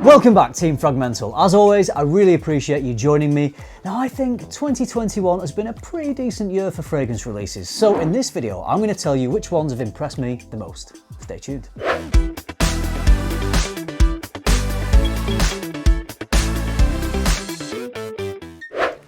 Welcome back, Team FRAG-MENTAL. As always, I really appreciate you joining me. Now, I think 2021 has been a pretty decent year for fragrance releases. So in this video, I'm going to tell you which ones have impressed me the most. Stay tuned.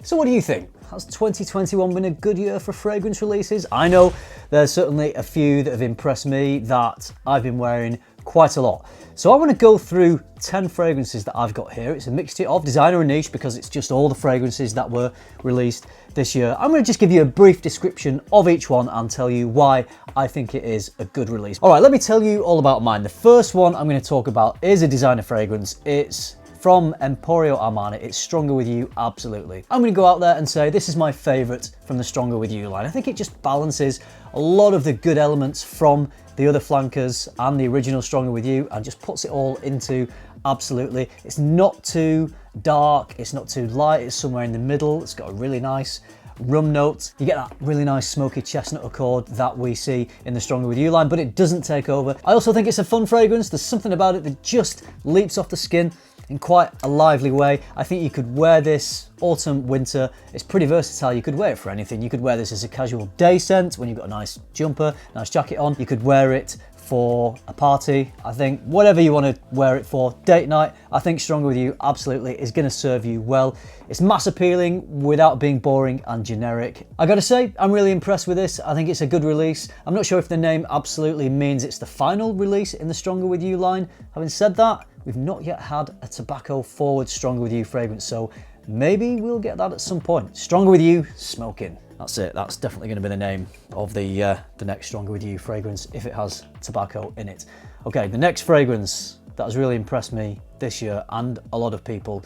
So what do you think? Has 2021 been a good year for fragrance releases? I know there's certainly a few that have impressed me that I've been wearing quite a lot. So I want to go through 10 fragrances that I've got here. It's a mixture of designer and niche because it's just all the fragrances that were released this year. I'm going to just give you a brief description of each one and tell you why I think it is a good release. All right, let me tell you all about mine. The first one I'm going to talk about is a designer fragrance. It's from Emporio Armani. It's Stronger With You, absolutely. I'm going to go out there and say this is my favorite from the Stronger With You line. I think it just balances a lot of the good elements from the other flankers and the original Stronger With You and just puts it all into absolutely. It's not too dark, it's not too light, it's somewhere in the middle. It's got a really nice rum note. You get that really nice smoky chestnut accord that we see in the Stronger With You line, but it doesn't take over. I also think it's a fun fragrance. There's something about it that just leaps off the skin in quite a lively way. I think you could wear this autumn, winter. It's pretty versatile. You could wear it for anything. You could wear this as a casual day scent when you've got a nice jumper, nice jacket on. You could wear it for a party. I think whatever you want to wear it for, date night, I think Stronger With You absolutely is going to serve you well. It's mass appealing without being boring and generic. I gotta say, I'm really impressed with this. I think it's a good release. I'm not sure if the name absolutely means it's the final release in the Stronger With You line. Having said that, we've not yet had a tobacco forward Stronger With You fragrance, so maybe we'll get that at some point. Stronger With You, smoking. That's it. That's definitely going to be the name of the next Stronger With You fragrance if it has tobacco in it. Okay, the next fragrance that has really impressed me this year and a lot of people,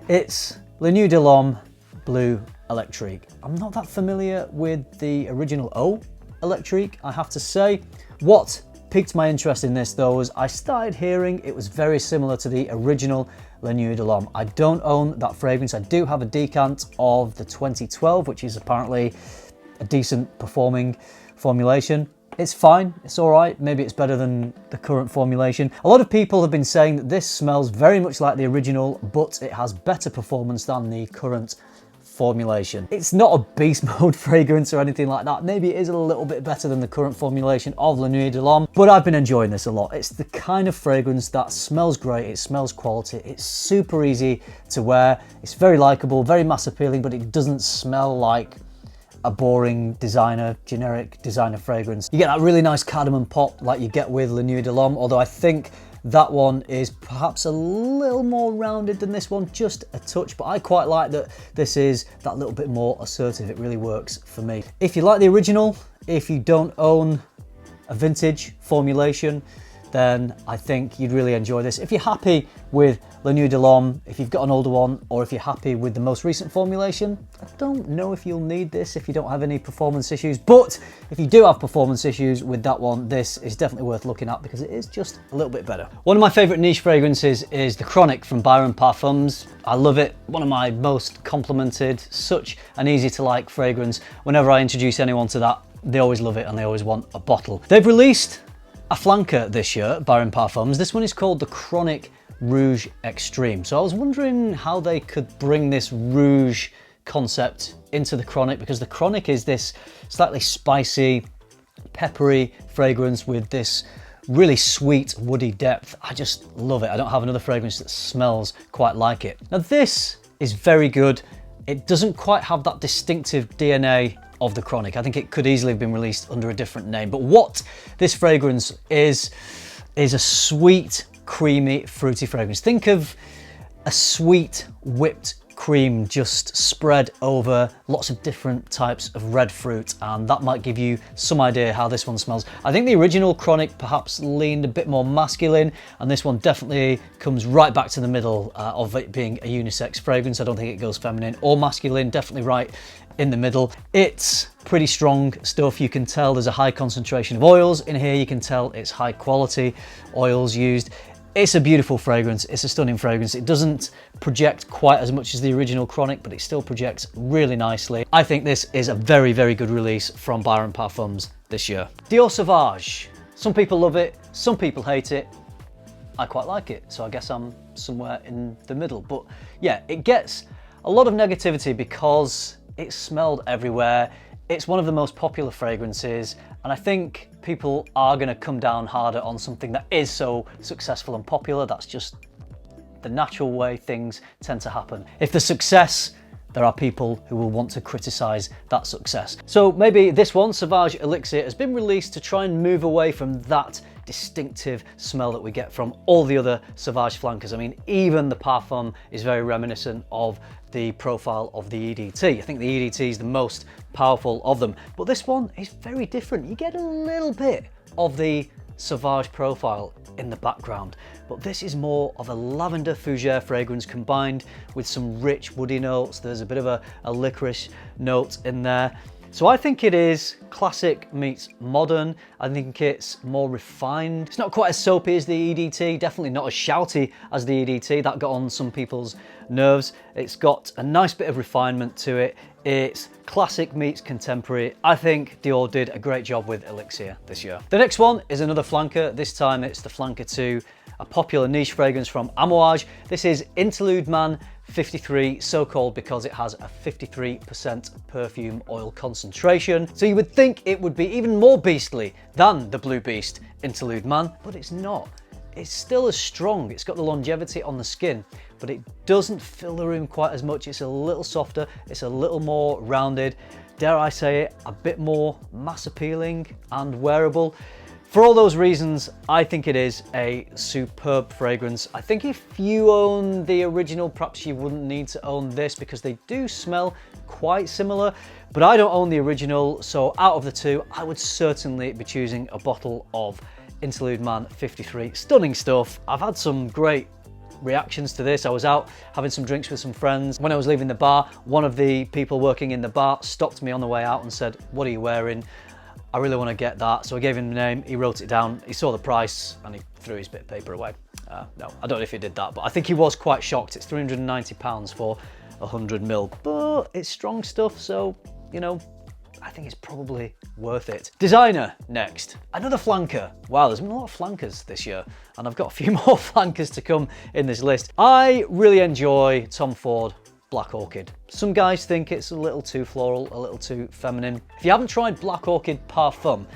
it's Nuit de l'Homme Bleu Electrique. I'm not that familiar with the original Electrique, I have to say. What piqued my interest in this though was I started hearing it was very similar to the original Nuit de l'Homme. I don't own that fragrance. I do have a decant of the 2012, which is apparently a decent performing formulation. It's fine, it's all right. Maybe it's better than the current formulation. A lot of people have been saying that this smells very much like the original, but it has better performance than the current formulation. It's not a beast mode fragrance or anything like that. Maybe it is a little bit better than the current formulation of Nuit de l'Homme, but I've been enjoying this a lot. It's the kind of fragrance that smells great, it smells quality, it's super easy to wear, it's very likable, very mass appealing, but it doesn't smell like a boring designer, generic designer fragrance. You get that really nice cardamom pop like you get with Nuit de l'Homme, although I think that one is perhaps a little more rounded than this one, just a touch, but I quite like that this is that little bit more assertive. It really works for me. If you like the original, if you don't own a vintage formulation, then I think you'd really enjoy this. If you're happy with Nuit de l'Homme, if you've got an older one, or if you're happy with the most recent formulation, I don't know if you'll need this if you don't have any performance issues, but if you do have performance issues with that one, this is definitely worth looking at because it is just a little bit better. One of my favorite niche fragrances is the Chronic from Byron Parfums. I love it. One of my most complimented, such an easy to like fragrance. Whenever I introduce anyone to that, they always love it and they always want a bottle. They've released a flanker this year, Byron Parfums. This one is called the Chronic Rouge Extreme. So I was wondering how they could bring this Rouge concept into the Chronic, because the Chronic is this slightly spicy, peppery fragrance with this really sweet woody depth. I just love it. I don't have another fragrance that smells quite like it. Now this is very good. It doesn't quite have that distinctive DNA of the Chronic. I think it could easily have been released under a different name, but what this fragrance is a sweet, creamy, fruity fragrance. Think of a sweet whipped cream just spread over lots of different types of red fruit, and that might give you some idea how this one smells. I think the original Chronic perhaps leaned a bit more masculine, and this one definitely comes right back to the middle of it being a unisex fragrance. I don't think it goes feminine or masculine, definitely right in the middle. It's pretty strong stuff. You can tell there's a high concentration of oils in here. You can tell it's high quality oils used. It's a beautiful fragrance. It's a stunning fragrance. It doesn't project quite as much as the original Chronic, but it still projects really nicely. I think this is a very, very good release from Byron Parfums this year. Dior Sauvage. Some people love it, some people hate it. I quite like it. So I guess I'm somewhere in the middle. But yeah, it gets a lot of negativity because it's smelled everywhere. It's one of the most popular fragrances, and I think people are going to come down harder on something that is so successful and popular. That's just the natural way things tend to happen. If the success, there are people who will want to criticize that success. So maybe this one, Sauvage Elixir, has been released to try and move away from that distinctive smell that we get from all the other Sauvage flankers. I mean, even the Parfum is very reminiscent of the profile of the EDT. I think the EDT is the most powerful of them, but this one is very different. You get a little bit of the Sauvage profile in the background, but this is more of a lavender fougere fragrance combined with some rich woody notes. There's a bit of a licorice note in there. So I think it is classic meets modern. I think it's more refined. It's not quite as soapy as the EDT, definitely not as shouty as the EDT. That got on some people's nerves. It's got a nice bit of refinement to it. It's classic meets contemporary. I think Dior did a great job with Elixir this year. The next one is another flanker. This time it's the flanker to a popular niche fragrance from Amouage. This is Interlude Man 53, so called because it has a 53% perfume oil concentration. So you would think it would be even more beastly than the Blue Beast Interlude Man, but it's not. It's still as strong. It's got the longevity on the skin, but it doesn't fill the room quite as much. It's a little softer. It's a little more rounded. Dare I say it, a bit more mass appealing and wearable. For all those reasons, I think it is a superb fragrance. I think if you own the original, perhaps you wouldn't need to own this because they do smell quite similar, but I don't own the original, so out of the two, I would certainly be choosing a bottle of Interlude Man 53. Stunning stuff. I've had some great reactions to this. I was out having some drinks with some friends. When I was leaving the bar, one of the people working in the bar stopped me on the way out and said, "What are you wearing? I really want to get that." So I gave him the name, he wrote it down, he saw the price, and he threw his bit of paper away. No, I don't know if he did that, but I think he was quite shocked. It's £390 for 100ml, but it's strong stuff, so, you know, I think it's probably worth it. Designer next. Another flanker. Wow, there's been a lot of flankers this year, and I've got a few more flankers to come in this list. I really enjoy Tom Ford Black Orchid. Some guys think it's a little too floral, a little too feminine. If you haven't tried Black Orchid Parfum,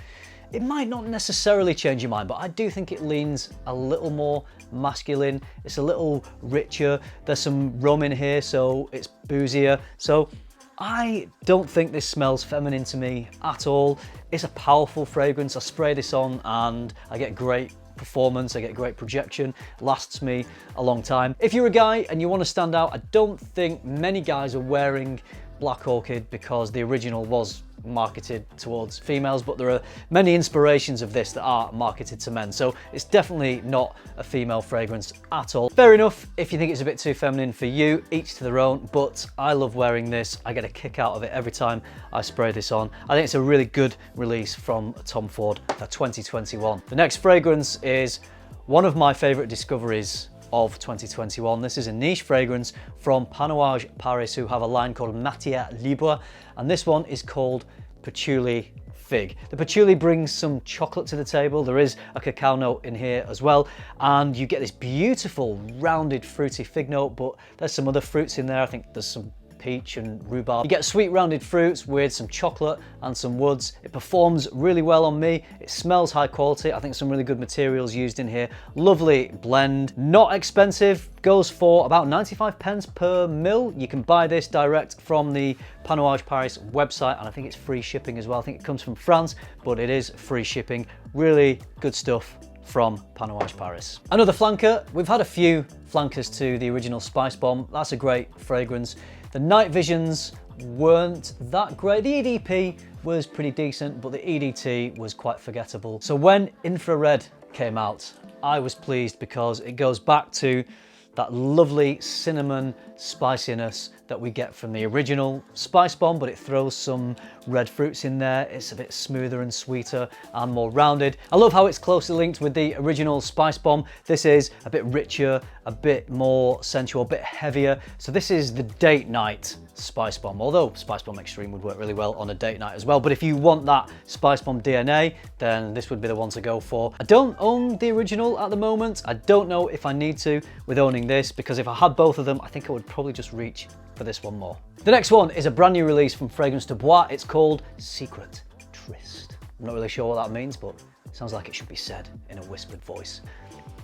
it might not necessarily change your mind, but I do think it leans a little more masculine. It's a little richer. There's some rum in here, so it's boozier. So I don't think this smells feminine to me at all. It's a powerful fragrance. I spray this on and I get great performance, I get great projection, lasts me a long time. If you're a guy and you want to stand out, I don't think many guys are wearing Black Orchid because the original was marketed towards females, but there are many inspirations of this that are marketed to men, so it's definitely not a female fragrance at all. Fair enough, if you think it's a bit too feminine for you, each to their own, but I love wearing this. I get a kick out of it every time I spray this on. I think it's a really good release from Tom Ford for 2021. The next fragrance is one of my favorite discoveries of 2021. This is a niche fragrance from Amouage Paris, who have a line called Matieres Libres, and this one is called Patchouli Figue. The patchouli brings some chocolate to the table. There is a cacao note in here as well, and you get this beautiful rounded fruity fig note, but there's some other fruits in there. I think there's some peach and rhubarb. You get sweet rounded fruits with some chocolate and some woods. It performs really well on me. It smells high quality. I think some really good materials used in here. Lovely blend, not expensive, goes for about 95 pence per mil. You can buy this direct from the Amouage Paris website, and I think it's free shipping as well. I think it comes from France, but it is free shipping. Really good stuff from Amouage Paris. Another flanker. We've had a few flankers to the original Spicebomb. That's a great fragrance. The Night Visions weren't that great. The EDP was pretty decent, but the EDT was quite forgettable. So when Infrared came out, I was pleased because it goes back to that lovely cinnamon spiciness that we get from the original Spicebomb, but it throws some red fruits in there. It's a bit smoother and sweeter and more rounded. I love how it's closely linked with the original Spicebomb. This is a bit richer, a bit more sensual, a bit heavier. So this is the date night Spicebomb, although Spicebomb Extreme would work really well on a date night as well. But if you want that Spicebomb DNA, then this would be the one to go for. I don't own the original at the moment. I don't know if I need to with owning this, because if I had both of them, I think I would probably just reach for this one more. The next one is a brand new release from Fragrance de Bois. It's called Secret Tryst. I'm not really sure what that means, but it sounds like it should be said in a whispered voice.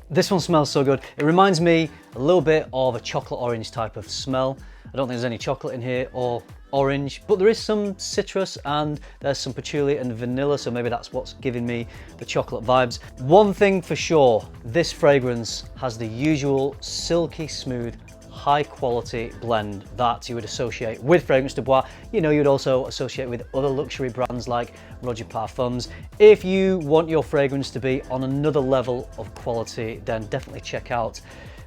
This one smells so good. It reminds me a little bit of a chocolate orange type of smell. I don't think there's any chocolate in here or orange, but there is some citrus and there's some patchouli and vanilla, so maybe that's what's giving me the chocolate vibes. One thing for sure, this fragrance has the usual silky smooth, high quality blend that you would associate with Fragrance de Bois. You know, you'd also associate with other luxury brands like Roger Parfums. If you want your fragrance to be on another level of quality, then definitely check out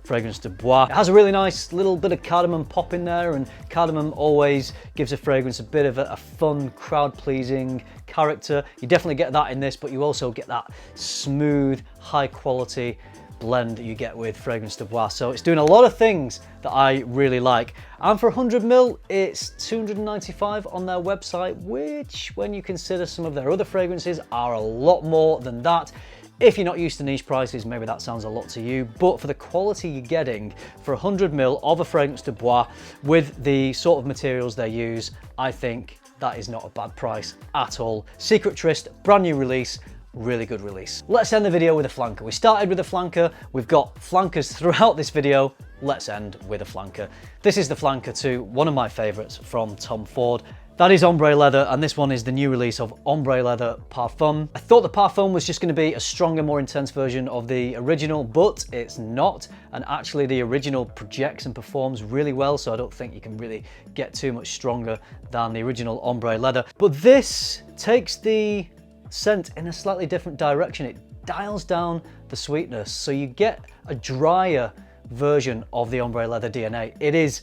Fragrance de Bois. It has a really nice little bit of cardamom pop in there, and cardamom always gives a fragrance a bit of a fun, crowd-pleasing character. You definitely get that in this, but you also get that smooth, high quality blend that you get with Fragrance de Bois. So it's doing a lot of things that I really like. And for 100ml, it's $295 on their website, which, when you consider some of their other fragrances, are a lot more than that. If you're not used to niche prices, maybe that sounds a lot to you, but for the quality you're getting for 100ml of a Fragrance de Bois with the sort of materials they use, I think that is not a bad price at all. Secret Tryst, brand new release, really good release. Let's end the video with a flanker. We started with a flanker, we've got flankers throughout this video. Let's end with a flanker. This is the flanker to one of my favorites from Tom Ford. That is Ombre Leather, and this one is the new release of Ombre Leather Parfum. I thought the Parfum was just going to be a stronger, more intense version of the original, but it's not. And actually the original projects and performs really well, so I don't think you can really get too much stronger than the original Ombre Leather. But this takes the scent in a slightly different direction. It dials down the sweetness, so you get a drier version of the Ombre Leather DNA. It is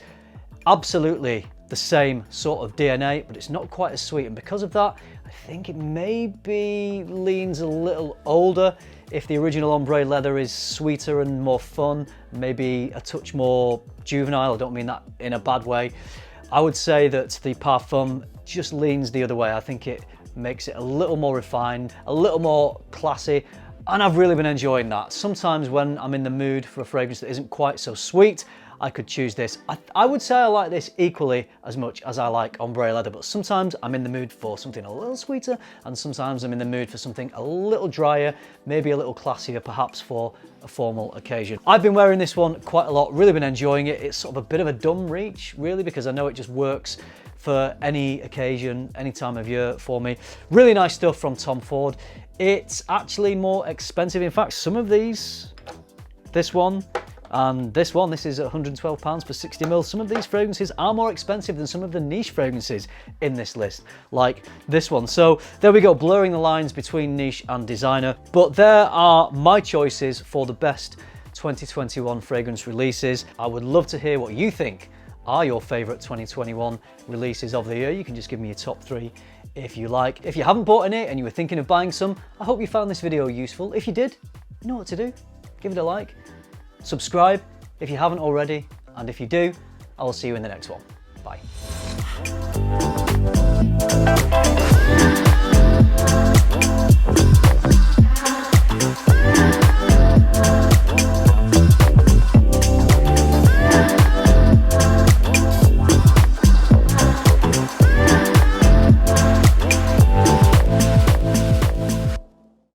absolutely the same sort of DNA, but it's not quite as sweet, and because of that, I think it maybe leans a little older. If the original Ombre Leather is sweeter and more fun, maybe a touch more juvenile, I don't mean that in a bad way, I would say that the Parfum just leans the other way. I think it makes it a little more refined, a little more classy, and I've really been enjoying that. Sometimes when I'm in the mood for a fragrance that isn't quite so sweet, I could choose this. I would say I like this equally as much as I like Ombre Leather, but sometimes I'm in the mood for something a little sweeter, and sometimes I'm in the mood for something a little drier, maybe a little classier, perhaps for a formal occasion. I've been wearing this one quite a lot, really been enjoying it. It's sort of a bit of a dumb reach, really, because I know it just works for any occasion, any time of year for me. Really nice stuff from Tom Ford. It's actually more expensive. In fact, some of these, this one, and this one, this is £112 for 60ml. Some of these fragrances are more expensive than some of the niche fragrances in this list, like this one. So there we go, blurring the lines between niche and designer. But there are my choices for the best 2021 fragrance releases. I would love to hear what you think are your favorite 2021 releases of the year. You can just give me your top 3 if you like. If you haven't bought any and you were thinking of buying some, I hope you found this video useful. If you did, you know what to do. Give it a like. Subscribe if you haven't already, and if you do, I will see you in the next one. Bye.